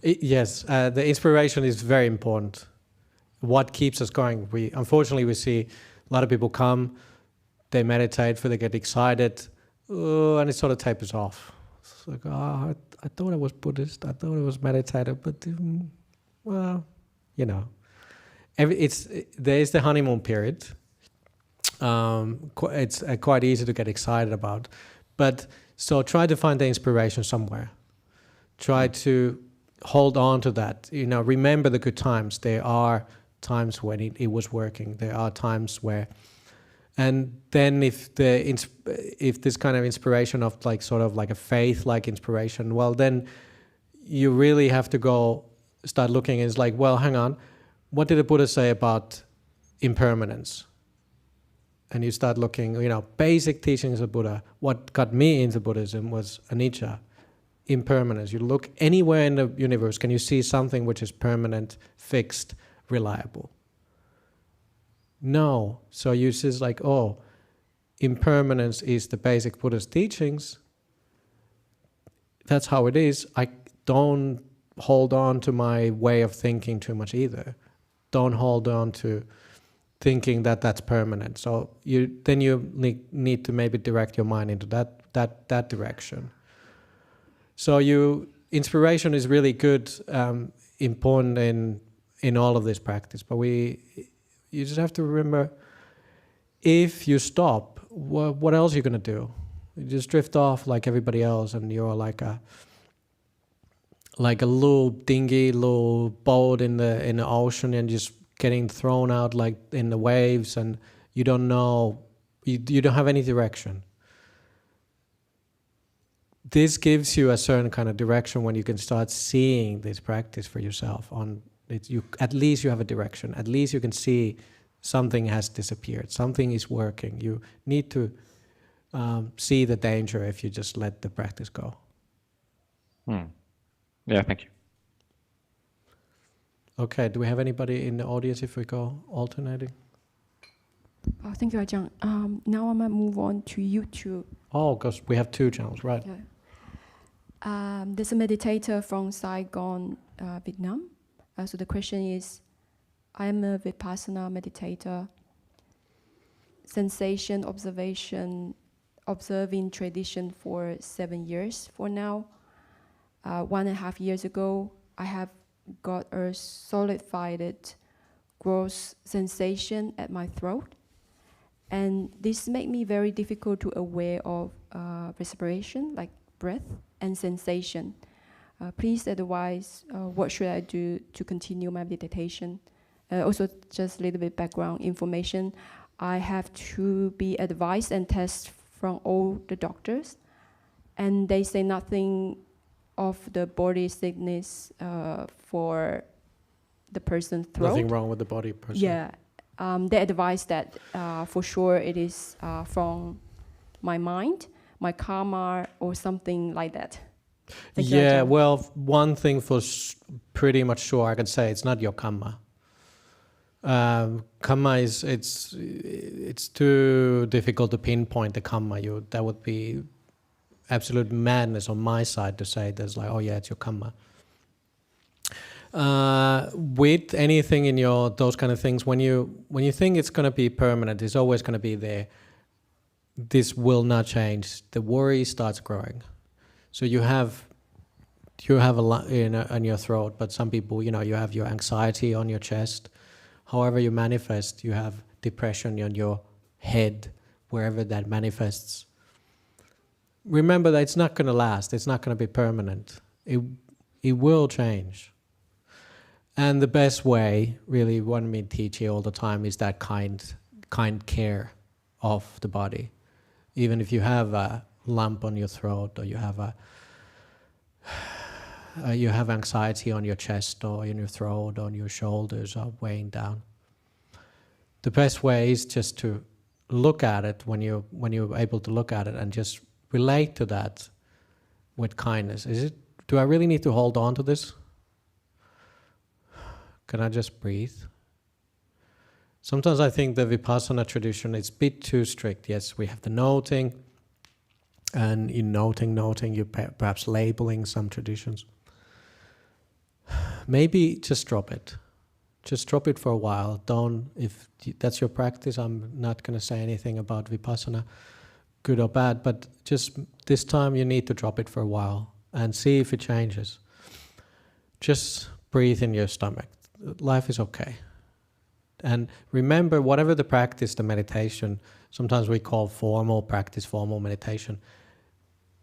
Yes, the inspiration is very important. What keeps us going? Unfortunately, we see a lot of people come, they meditate, they get excited, and it sort of tapers off. It's like, I thought I was Buddhist, I thought I was meditative, but well, there is the honeymoon period. It's quite easy to get excited about, but so try to find the inspiration somewhere. Try to hold on to that. Remember the good times. There are times when it was working. There are times where, and then if this kind of inspiration of like sort of like a faith-like inspiration, well, then you really have to start looking. It's like, well, hang on, what did the Buddha say about impermanence? And you start looking, basic teachings of Buddha. What got me into Buddhism was anicca, impermanence. You look anywhere in the universe, can you see something which is permanent, fixed, reliable? No. So you just like, impermanence is the basic Buddhist teachings. That's how it is. I don't hold on to my way of thinking too much either. Don't hold on to thinking that that's permanent. So you need to maybe direct your mind into that direction. So inspiration is really good, important in all of this practice. But you just have to remember, if you stop, what else are you going to do? You just drift off like everybody else, and you're like a little dingy, little boat in the ocean, and just getting thrown out like in the waves, and you don't know, you don't have any direction. This gives you a certain kind of direction when you can start seeing this practice for yourself. At least you have a direction. At least you can see something has disappeared. Something is working. You need to see the danger if you just let the practice go. Yeah, thank you. Okay, do we have anybody in the audience if we go alternating? Oh, thank you, Ajahn. Now I might move on to YouTube. Oh, because we have two channels, right? Yeah. There's a meditator from Saigon, Vietnam. So the question is, I am a Vipassana meditator. Sensation observing tradition for 7 years for now. 1.5 years ago, I have got a solidified gross sensation at my throat. And this made me very difficult to aware of respiration, like breath and sensation. Please advise what should I do to continue my meditation. Also, just a little bit background information. I have to be advised and test from all the doctors, and they say nothing of the body sickness for the person's throat. Nothing wrong with the body person. Yeah, they advise that for sure it is from my mind, my karma, or something like that. Thank you, Yeah, Ajahn. well, one thing for pretty much sure I can say, it's not your karma. Karma is it's too difficult to pinpoint the karma. That would be absolute madness on my side to say there's like, oh yeah, it's your karma. With anything in those kind of things, when you think it's going to be permanent, it's always going to be there. This will not change. The worry starts growing. So you have a lot on your throat, but some people, you have your anxiety on your chest. However you manifest, you have depression on your head, wherever that manifests. Remember that it's not going to last. It's not going to be permanent. It will change. And the best way, really, what we teach here all the time is that kind care of the body. Even if you have a lump on your throat, or you have anxiety on your chest or in your throat or on your shoulders or weighing down. The best way is just to look at it when you're able to look at it and just relate to that with kindness. Do I really need to hold on to this? Can I just breathe? Sometimes I think the Vipassana tradition is a bit too strict. Yes, we have the noting, and in noting, you're perhaps labeling some traditions. Maybe just drop it. Just drop it for a while. If that's your practice, I'm not going to say anything about Vipassana, good or bad, but just this time you need to drop it for a while and see if it changes. Just breathe in your stomach. Life is okay. And remember, whatever the practice, the meditation, sometimes we call formal practice, formal meditation,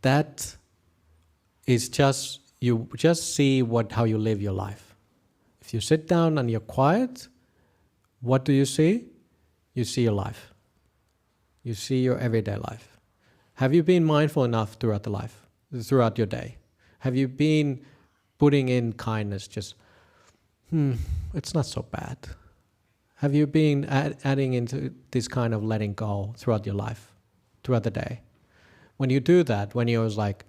that is just, you just see how you live your life. If you sit down and you're quiet, what do you see? You see your life. You see your everyday life. Have you been mindful enough throughout your day? Have you been putting in kindness, just, it's not so bad? Have you been adding into this kind of letting go throughout your life, throughout the day? When you do that, when you're like,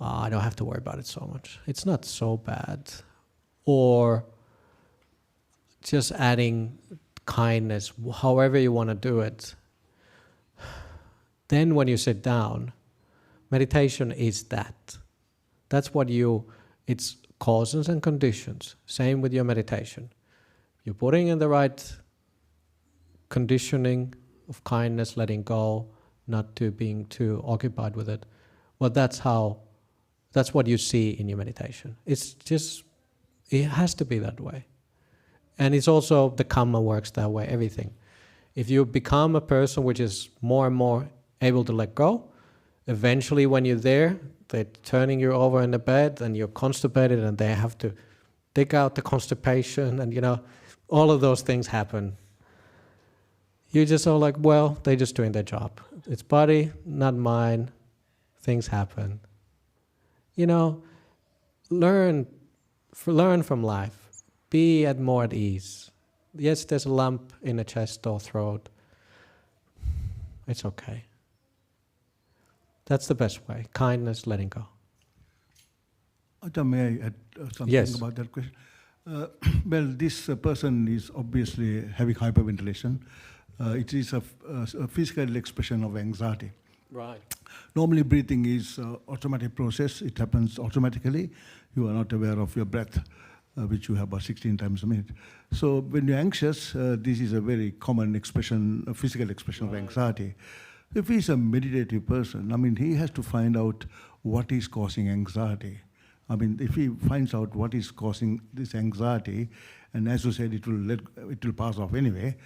I don't have to worry about it so much, it's not so bad. Or just adding kindness, however you want to do it. Then when you sit down, meditation is that. That's what it's causes and conditions. Same with your meditation. You're putting in the right conditioning of kindness, letting go, not being too occupied with it. Well, that's what you see in your meditation. It has to be that way. And it's also, the karma works that way, everything. If you become a person which is more and more able to let go, eventually when you're there, they're turning you over in the bed and you're constipated and they have to dig out the constipation and, all of those things happen. You just are like, well, they're just doing their job. It's body, not mine. Things happen. Learn from life. Be more at ease. Yes, there's a lump in the chest or throat. It's okay. That's the best way. Kindness, letting go. Ajahn, may I add something Yes. about that question? Well, this person is obviously having hyperventilation. It is a physical expression of anxiety. Right. Normally, breathing is an automatic process. It happens automatically. You are not aware of your breath, which you have about 16 times a minute. So when you're anxious, this is a very common expression, a physical expression of anxiety. If he's a meditative person, he has to find out what is causing anxiety. I mean, if he finds out what is causing this anxiety, and as you said, it will pass off anyway,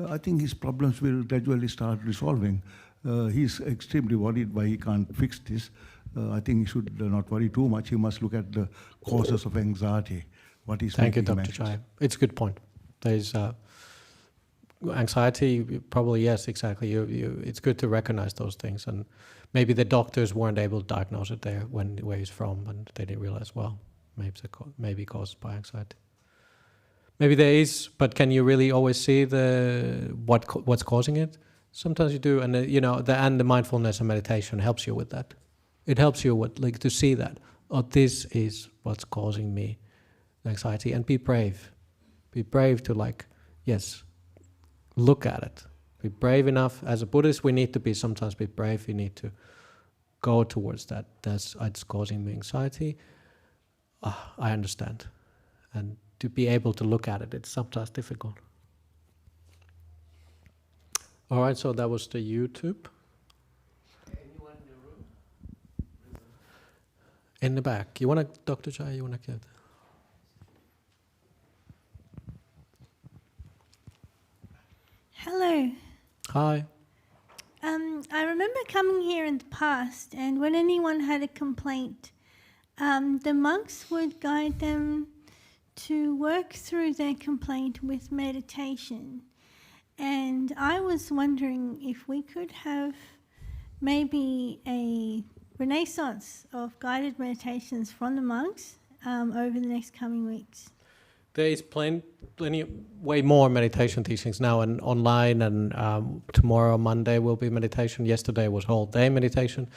I think his problems will gradually start resolving. He's extremely worried why he can't fix this. I think he should not worry too much. He must look at the causes of anxiety. What is Thank you, making him Dr. anxious. Chai. It's a good point. There's anxiety, probably, yes, exactly. It's good to recognize those things. And maybe the doctors weren't able to diagnose it there where he's from, and they didn't realize, well, maybe caused by anxiety. Maybe there is, but can you really always see what's causing it? Sometimes you do, and the mindfulness and meditation helps you with that. It helps you with to see that. Oh, this is what's causing me anxiety, and be brave. Be brave to yes, look at it. Be brave enough. As a Buddhist, we need to sometimes be brave. We need to go towards that. It's causing me anxiety. I understand, and to be able to look at it, it's sometimes difficult. All right, so that was the YouTube. Anyone in the room? In the back. You want to, Dr. Chai, you want to get? Hello. Hi. I remember coming here in the past, and when anyone had a complaint, the monks would guide them to work through their complaint with meditation. And I was wondering if we could have maybe a renaissance of guided meditations from the monks over the next coming weeks. There is plenty, way more meditation teachings now and online, and tomorrow, Monday, will be meditation. Yesterday was whole day meditation.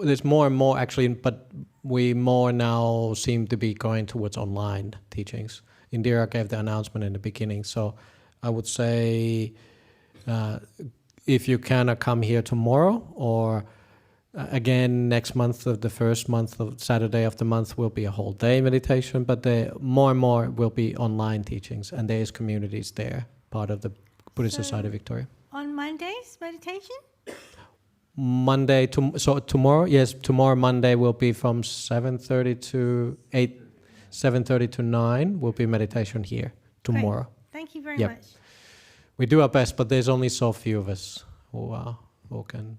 There's more and more actually, but we more now seem to be going towards online teachings. Indira gave the announcement in the beginning, so I would say if you cannot come here tomorrow, or again next month, the first month of Saturday of the month will be a whole day meditation, but more and more will be online teachings, and there is communities there, part of the Buddhist Society of Victoria. On Mondays, meditation? Monday, tomorrow, yes, tomorrow Monday will be from 7:30 to 7:30 to 9 will be meditation here tomorrow. Great. Thank you very Yep. much. We do our best, but there's only so few of us who can.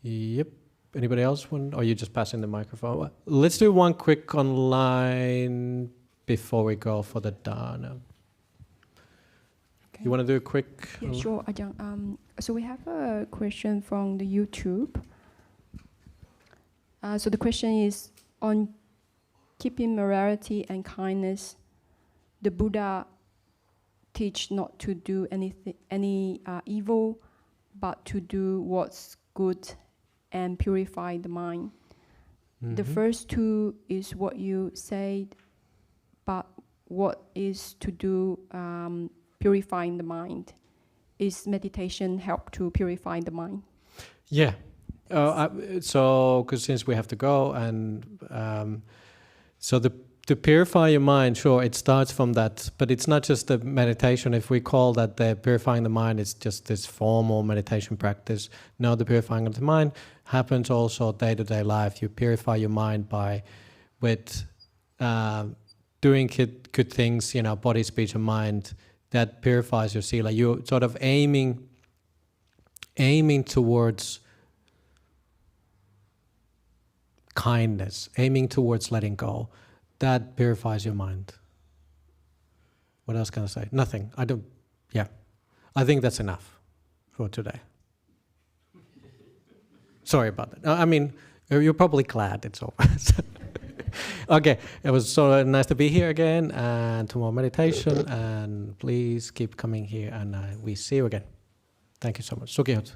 Yep. Anybody else want? Or are you just passing the microphone? Let's do one quick online before we go for the dana. You want to do a quick? Yeah, sure, Ajahn. So we have a question from the YouTube. So the question is, on keeping morality and kindness, the Buddha teach not to do any evil, but to do what's good and purify the mind. Mm-hmm. The first two is what you said, but what is to do purifying the mind? Is meditation help to purify the mind? Yeah. So, because since we have to go, and so to purify your mind, sure, it starts from that, but it's not just the meditation. If we call that the purifying the mind, it's just this formal meditation practice. No, the purifying of the mind happens also day-to-day life. You purify your mind with doing good things, body, speech, and mind. That purifies your sila. You're sort of aiming towards kindness, aiming towards letting go. That purifies your mind. What else can I say? Nothing. I think that's enough for today. Sorry about that. I mean, you're probably glad it's over. Okay, it was so nice to be here again, and tomorrow meditation, and please keep coming here, and we see you again. Thank you so much. Sukihot.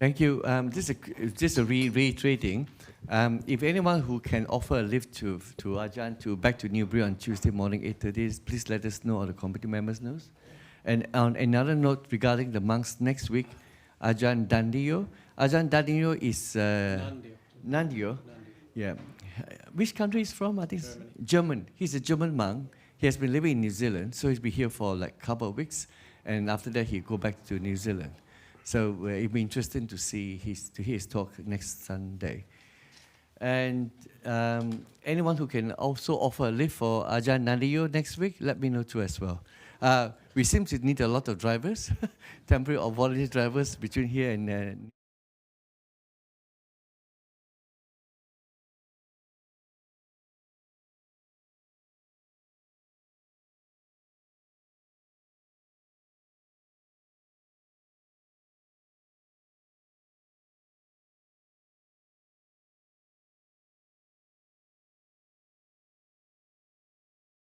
Thank you. Just a reiterating. If anyone who can offer a lift to Ajahn back to Newbury on Tuesday morning 8:30, please let us know, or the committee members knows. And on another note regarding the monks next week, Ajahn Dandio. Ajahn Dandio is Nandio. Yeah. Which country is from? I think German. He's a German monk. He has been living in New Zealand, so he's been here for like a couple of weeks, and after that he go back to New Zealand. So it'll be interesting to hear his talk next Sunday. And anyone who can also offer a lift for Ajahn Nadiyo next week, let me know too as well. We seem to need a lot of drivers, temporary or volunteer drivers between here and